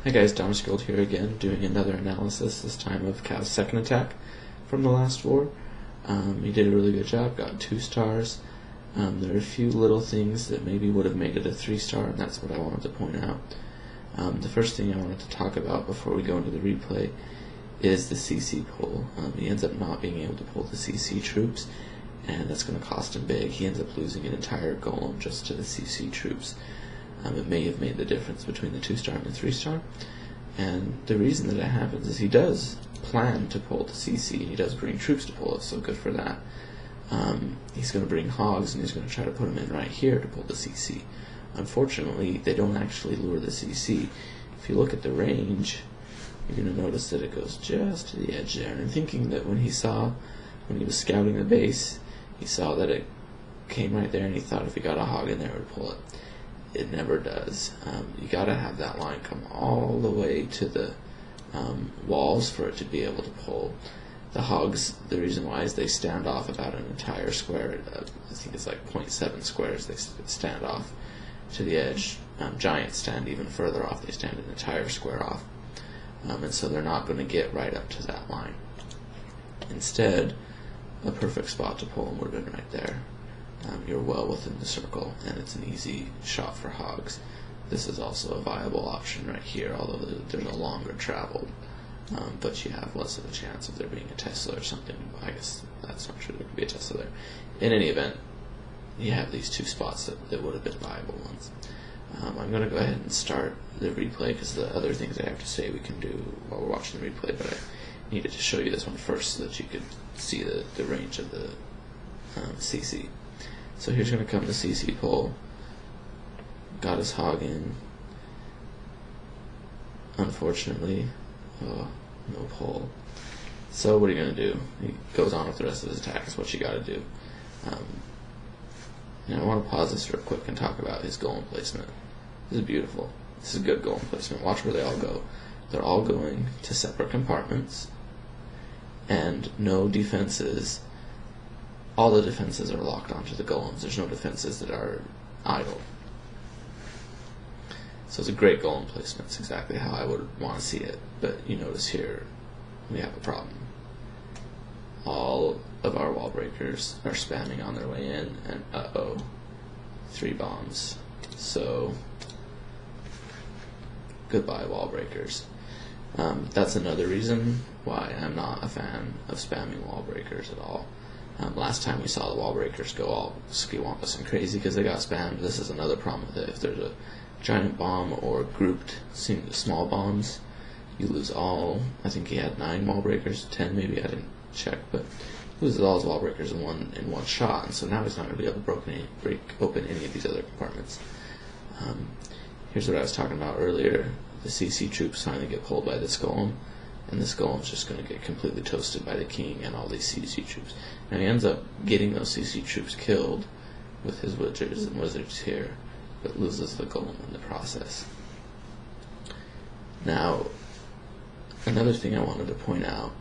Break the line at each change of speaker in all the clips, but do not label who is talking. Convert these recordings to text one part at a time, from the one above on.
Hi guys, Gold here again, doing another analysis, this time of Cow's second attack from the last war. He did a really good job, got 2 stars. There are a few little things that maybe would have made it a 3-star, and that's what I wanted to point out. The first thing I wanted to talk about before we go into the replay is the CC pull. He ends up not being able to pull the CC troops, and that's going to cost him big. He ends up losing an entire golem just to the CC troops. It may have made the difference between the 2-star and the 3-star, and the reason that it happens is he does plan to pull the CC. He does bring troops to pull it, so good for that. He's going to bring hogs, and he's going to try to put them in right here to pull the CC. Unfortunately, they don't actually lure the CC. If you look at the range, you're going to notice that it goes just to the edge there. And I'm thinking that when he was scouting the base, he saw that it came right there, and he thought if he got a hog in there, it would pull it. It never does. You got to have that line come all the way to the walls for it to be able to pull. The hogs, the reason why is they stand off about an entire square. I think it's like 0.7 squares they stand off to the edge. Giants stand even further off. They stand an entire square off. And so they're not going to get right up to that line. Instead, a perfect spot to pull them would have been right there. You're well within the circle, and it's an easy shot for hogs. This is also a viable option right here, although there's a longer travel, but you have less of a chance of there being a Tesla or something. I guess that's not true, there could be a Tesla there. In any event, you have these 2 spots that would have been viable ones. I'm going to go ahead and start the replay, because the other things I have to say we can do while we're watching the replay, but I needed to show you this one first so that you could see the range of the CC. So here's going to come the CC pull. Got his hog in. Unfortunately, no pull. So what are you going to do? He goes on with the rest of his attack. That's what you got to do. Now I want to pause this real quick and talk about his golem placement. This is beautiful. This is good golem placement. Watch where they all go. They're all going to separate compartments, and no defenses. All the defenses are locked onto the golems. There's no defenses that are idle. So it's a great golem placement. It's exactly how I would want to see it. But you notice here we have a problem. All of our wall breakers are spamming on their way in, and 3 bombs. So goodbye wall breakers. That's another reason why I'm not a fan of spamming wall breakers at all. Last time we saw the wall breakers go all ski-wampus and crazy because they got spammed. This is another problem with it. If there's a giant bomb or grouped small bombs, you lose all. I think he had 9 wall breakers, 10 maybe, I didn't check, but he loses all his wall breakers in one shot, and so now he's not going to be able to break open any of these other compartments. Here's what I was talking about earlier. The CC troops finally get pulled by this golem, and this golem's just going to get completely toasted by the king and all these CC troops. Now he ends up getting those CC troops killed with his witches and wizards here, but loses the golem in the process. Now, another thing I wanted to point out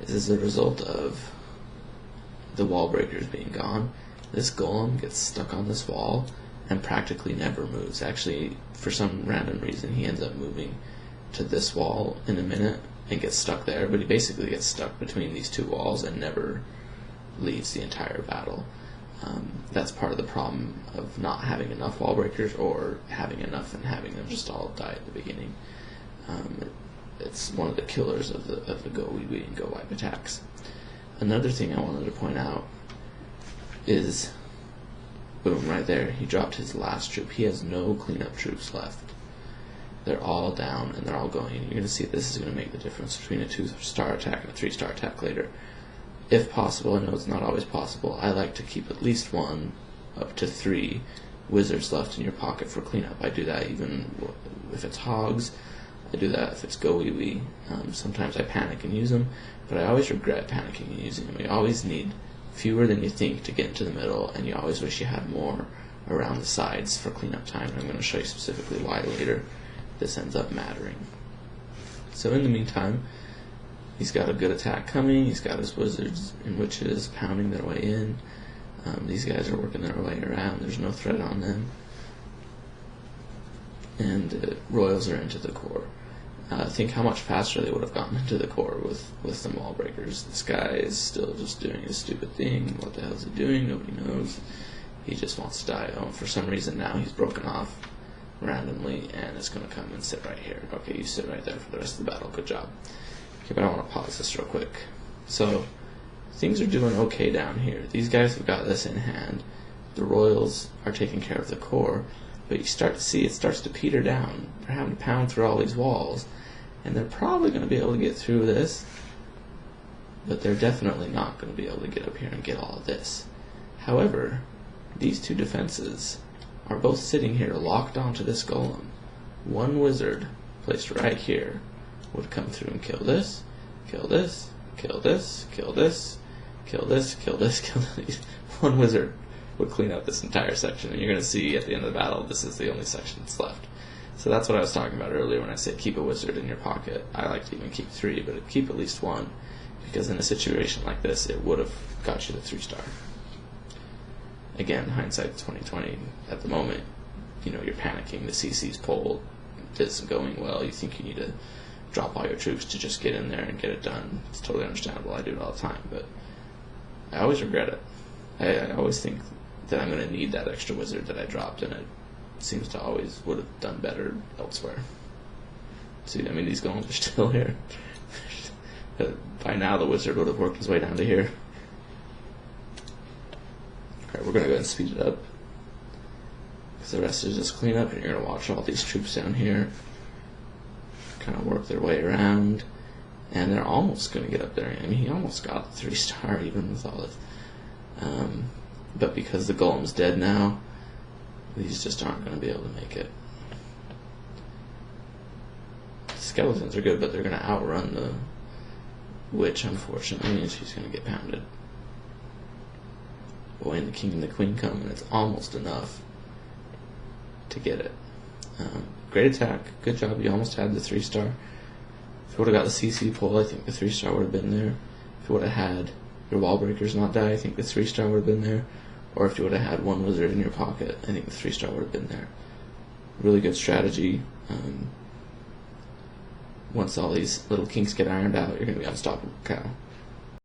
is as a result of the wall breakers being gone, this golem gets stuck on this wall and practically never moves. Actually, for some random reason, he ends up moving to this wall in a minute and gets stuck there, but he basically gets stuck between these 2 walls and never leaves the entire battle. That's part of the problem of not having enough wall breakers, or having enough and having them just all die at the beginning. It's one of the killers of the GoWiWi and GoWiWi attacks. Another thing I wanted to point out is, boom, right there, he dropped his last troop. He has no cleanup troops left. They're all down, and they're all going. You're going to see this is going to make the difference between a 2-star attack and a 3-star attack later. If possible, I know it's not always possible, I like to keep at least 1 up to 3 wizards left in your pocket for cleanup. I do that even if it's hogs. I do that if it's GoWiWi. Sometimes I panic and use them, but I always regret panicking and using them. You always need fewer than you think to get into the middle, and you always wish you had more around the sides for cleanup time, and I'm going to show you specifically why later this ends up mattering. So in the meantime, he's got a good attack coming. He's got his wizards and witches pounding their way in. These guys are working their way around. There's no threat on them. And royals are into the core. think how much faster they would have gotten into the core with some wall breakers. This guy is still just doing his stupid thing. What the hell is he doing? Nobody knows. He just wants to die. Oh, for some reason now he's broken off randomly and it's going to come and sit right here. Okay, you sit right there for the rest of the battle. Good job. Okay, but I want to pause this real quick. So, things are doing okay down here. These guys have got this in hand. The royals are taking care of the core, but you start to see it starts to peter down. They're having to pound through all these walls, and they're probably going to be able to get through this, but they're definitely not going to be able to get up here and get all of this. However, these two defenses are both sitting here locked onto this golem. One wizard placed right here would come through and kill this, kill this, kill this, kill this, kill this, kill this, kill this. One wizard would clean up this entire section, and you're going to see at the end of the battle this is the only section that's left. So that's what I was talking about earlier when I said keep a wizard in your pocket. I like to even keep 3, but keep at least 1, because in a situation like this it would have got you the 3-star. Again, hindsight 2020. At the moment, you're panicking. The CC's pulled. This isn't going well. You think you need to drop all your troops to just get in there and get it done. It's totally understandable. I do it all the time, but I always regret it. I always think that I'm going to need that extra wizard that I dropped, and it seems to always would have done better elsewhere. See, I mean, these golems are still here. By now, the wizard would have worked his way down to here. Alright, we're going to go ahead and speed it up, because the rest is just clean up, and you're going to watch all these troops down here kind of work their way around, and they're almost going to get up there. I mean, he almost got the 3-star even with all this. But because the golem's dead now, these just aren't going to be able to make it. The skeletons are good, but they're going to outrun the witch, unfortunately, and she's going to get pounded. But when the king and the queen come, and it's almost enough to get it. Great attack. Good job. You almost had the 3-star. If you would have got the CC pull, I think the 3-star would have been there. If you would have had your wall breakers not die, I think the 3-star would have been there. Or if you would have had one wizard in your pocket, I think the 3-star would have been there. Really good strategy. Once all these little kinks get ironed out, you're going to be unstoppable, cow.